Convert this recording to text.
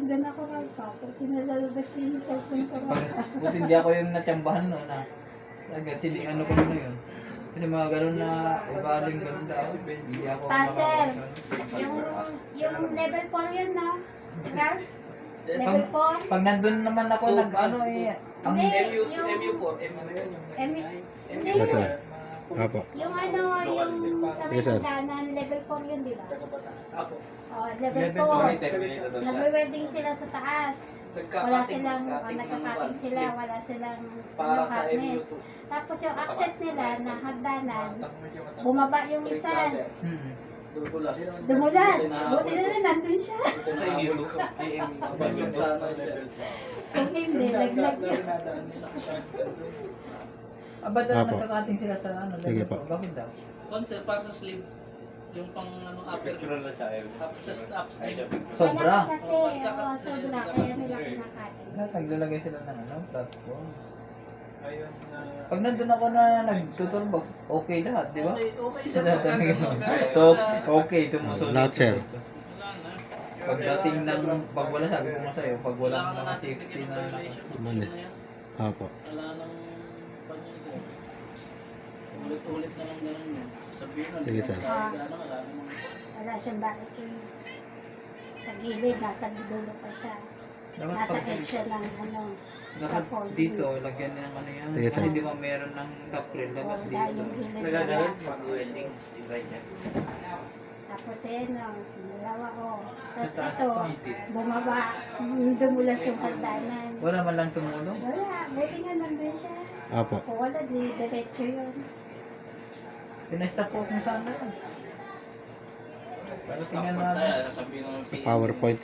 doon ako nagpapag. Tinalalabas din yung cellphone ko. Buti hindi ako yung natsambahan no na. Kasi ano ko na yun. Kasi mga ganun na ibaling ganun daw. Hindi ako Sir, makakapagsabi. yung level 4 yun, no? Guys, Pag, level 4. pag nandun naman ako nag ano eh. Ang Hindi. MU4, Hindi. Yes, sir. Apo. Yung ano, yung sa may Yes, sir. hagdanan, level 4 yun, di ba? Apo. Oh, level level 4. Nagwe-wedding sila sa taas. Wala silang, nagkakating sila, wala silang para sa harness. MU2. Tapos yung access nila na hagdanan, bumaba yung isa. Dumulas. Dumulas. Buti na lang, nandun siya. Sa MU2. Bagsak sana siya. Kung hindi, laglag yun. Aba daw Apo. nagkakating sila sa ano. Sige level po. 4. Bakit daw? Concept para sa sleeve. Yung pang ano upper. lang siya. Upstream. Sobra. Kasi, sobra. Kaya nila kinakain. Naglalagay sila ng ano, platform. Pag nandun ako na nag-toolbox, okay lahat, di ba? Okay Sa siya. lahat ng okay, tumusunod. Lahat, sir. Wala na. Pagdating ng, pag wala sabi ko nga sa'yo, pag wala Wala mga natin safety bigyan ng na, violation. Mali. Option na yan. Apo. Wala nang pag-iisip. Ulit-ulit na lang ganun yun. Sabihin na, Sige, sir. wala namang Wala siyang barricade. Sa gilid, nasa dulo pa siya. dapat Nasa pag edge siya ng ano, dapat scaffold. dito, lagyan nila ng ano yan. Sige, sir. Kasi di ba meron ng kapril, labas Oh, dito. dahil yung gilid Nagagalit nila. pag welding, divide niya. Tapos dalawa ko. Tapos Sa taas ito, pa. bumaba, dumulas yung hagdanan. Wala man lang tumulong. Wala, buti nga nandun siya. Apo. Kung wala, diretso yun. Pinestop ko kung saan na yun. Para tingnan Stop natin. tayo, sasabihin ng Sa PowerPoint.